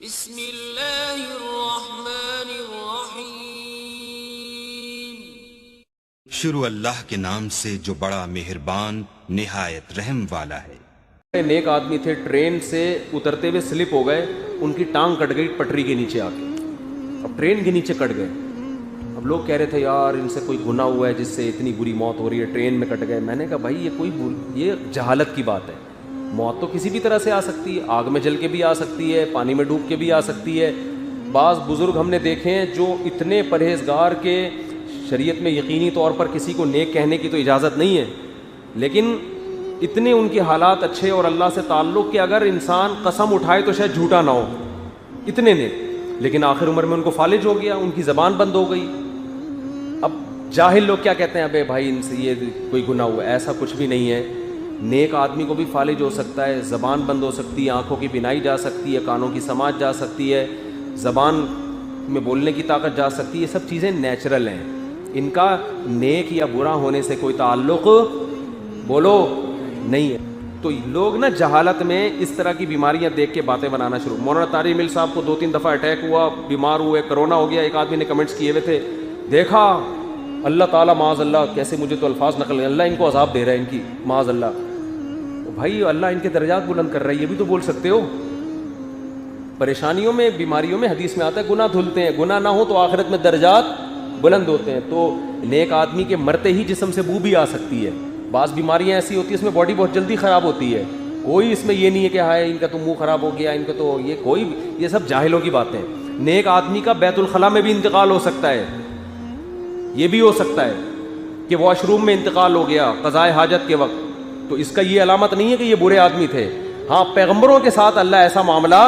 بسم اللہ الرحمن الرحیم۔ شروع اللہ کے نام سے جو بڑا مہربان نہایت رحم والا ہے۔ نیک آدمی تھے، ٹرین سے اترتے ہوئے سلپ ہو گئے، ان کی ٹانگ کٹ گئی پٹری کے نیچے آ کے، اب ٹرین کے نیچے کٹ گئے۔ اب لوگ کہہ رہے تھے یار ان سے کوئی گناہ ہوا ہے جس سے اتنی بری موت ہو رہی ہے، ٹرین میں کٹ گئے۔ میں نے کہا بھائی یہ جہالت کی بات ہے، موت تو کسی بھی طرح سے آ سکتی ہے، آگ میں جل کے بھی آ سکتی ہے، پانی میں ڈوب کے بھی آ سکتی ہے۔ بعض بزرگ ہم نے دیکھے ہیں جو اتنے پرہیزگار کے شریعت میں یقینی طور پر کسی کو نیک کہنے کی تو اجازت نہیں ہے، لیکن اتنے ان کے حالات اچھے اور اللہ سے تعلق کہ اگر انسان قسم اٹھائے تو شاید جھوٹا نہ ہو، اتنے نیک، لیکن آخر عمر میں ان کو فالج ہو گیا، ان کی زبان بند ہو گئی۔ اب جاہل لوگ کیا کہتے ہیں، ابے بھائی ان سے یہ کوئی گناہ ہوا، ایسا کچھ بھی نہیں ہے۔ نیک آدمی کو بھی فالج ہو سکتا ہے، زبان بند ہو سکتی ہے، آنکھوں کی بینائی جا سکتی ہے، کانوں کی سماعت جا سکتی ہے، زبان میں بولنے کی طاقت جا سکتی ہے، یہ سب چیزیں نیچرل ہیں، ان کا نیک یا برا ہونے سے کوئی تعلق بولو نہیں ہے۔ تو لوگ نا جہالت میں اس طرح کی بیماریاں دیکھ کے باتیں بنانا شروع۔ مولانا طارق مل صاحب کو 2-3 دفعہ اٹیک ہوا، بیمار ہوئے، کرونا ہو گیا۔ ایک آدمی نے کمنٹس کیے ہوئے تھے، دیکھا اللہ تعالیٰ معاذ اللہ، کیسے مجھے تو الفاظ نقل نہیں، اللہ ان کو عذاب دے رہا ہے ان کی معاذ اللہ۔ بھائی اللہ ان کے درجات بلند کر رہا ہے، یہ بھی تو بول سکتے ہو۔ پریشانیوں میں، بیماریوں میں حدیث میں آتا ہے گناہ دھلتے ہیں، گناہ نہ ہو تو آخرت میں درجات بلند ہوتے ہیں۔ تو نیک آدمی کے مرتے ہی جسم سے بو بھی آ سکتی ہے۔ بعض بیماریاں ایسی ہوتی ہیں اس میں باڈی بہت جلدی خراب ہوتی ہے، کوئی اس میں یہ نہیں ہے کہ ہائے ان کا تو منہ خراب ہو گیا، ان کا تو یہ سب جاہلوں کی باتیں۔ نیک آدمی کا بیت الخلاء میں بھی انتقال ہو سکتا ہے، یہ بھی ہو سکتا ہے کہ واش روم میں انتقال ہو گیا قضائے حاجت کے وقت، تو اس کا یہ علامت نہیں ہے کہ یہ برے آدمی تھے۔ ہاں پیغمبروں کے ساتھ اللہ ایسا معاملہ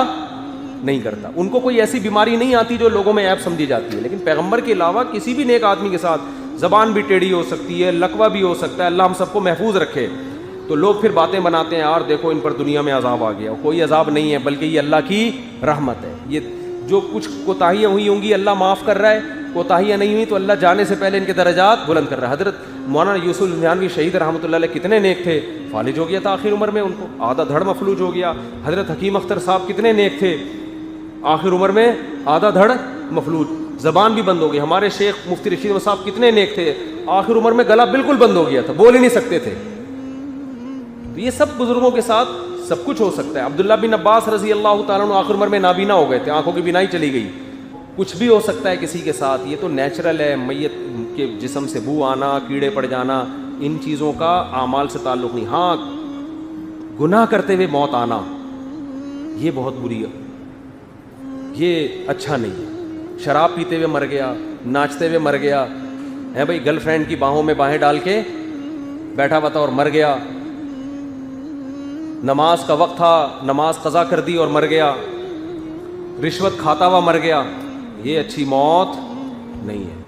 نہیں کرتا، ان کو کوئی ایسی بیماری نہیں آتی جو لوگوں میں عیب سمجھی جاتی ہے، لیکن پیغمبر کے علاوہ کسی بھی نیک آدمی کے ساتھ زبان بھی ٹیڑھی ہو سکتی ہے، لقوہ بھی ہو سکتا ہے، اللہ ہم سب کو محفوظ رکھے۔ تو لوگ پھر باتیں بناتے ہیں یار دیکھو ان پر دنیا میں عذاب آ گیا، کوئی عذاب نہیں ہے بلکہ یہ اللہ کی رحمت ہے۔ یہ جو کچھ کوتاہیاں ہوئی ہوں گی اللہ معاف کر رہا ہے، کوتاہیاں نہیں ہوئی تو اللہ جانے سے پہلے ان کے درجات بلند کر رہا ہے۔ حضرت مولانا یوسف النانوی شہید رحمۃ اللہ علیہ کتنے نیک تھے، فالج ہو گیا تھا آخر عمر میں، ان کو آدھا دھڑ مفلوج ہو گیا۔ حضرت حکیم اختر صاحب کتنے نیک تھے، آخر عمر میں آدھا دھڑ مفلوج، زبان بھی بند ہو گئی۔ ہمارے شیخ مفتی رشید احمد صاحب کتنے نیک تھے، آخر عمر میں گلا بالکل بند ہو گیا تھا، بول ہی نہیں سکتے تھے۔ تو یہ سب بزرگوں کے ساتھ سب کچھ ہو سکتا ہے۔ عبداللہ بن عباس رضی اللہ تعالیٰ عنہ آخر عمر میں نابینا ہو گئے تھے، آنکھوں کی بینائی چلی گئی، کچھ بھی ہو سکتا ہے کسی کے ساتھ، یہ تو نیچرل ہے۔ میت کے جسم سے بو آنا، کیڑے پڑ جانا، ان چیزوں کا اعمال سے تعلق نہیں۔ ہاں گناہ کرتے ہوئے موت آنا یہ بہت بری ہے، یہ اچھا نہیں ہے۔ شراب پیتے ہوئے مر گیا، ناچتے ہوئے مر گیا ہے، بھائی گرل فرینڈ کی باہوں میں باہیں ڈال کے بیٹھا ہوا تھا اور مر گیا، نماز کا وقت تھا نماز قضا کر دی اور مر گیا، رشوت کھاتا ہوا مر گیا، یہ اچھی موت نہیں ہے۔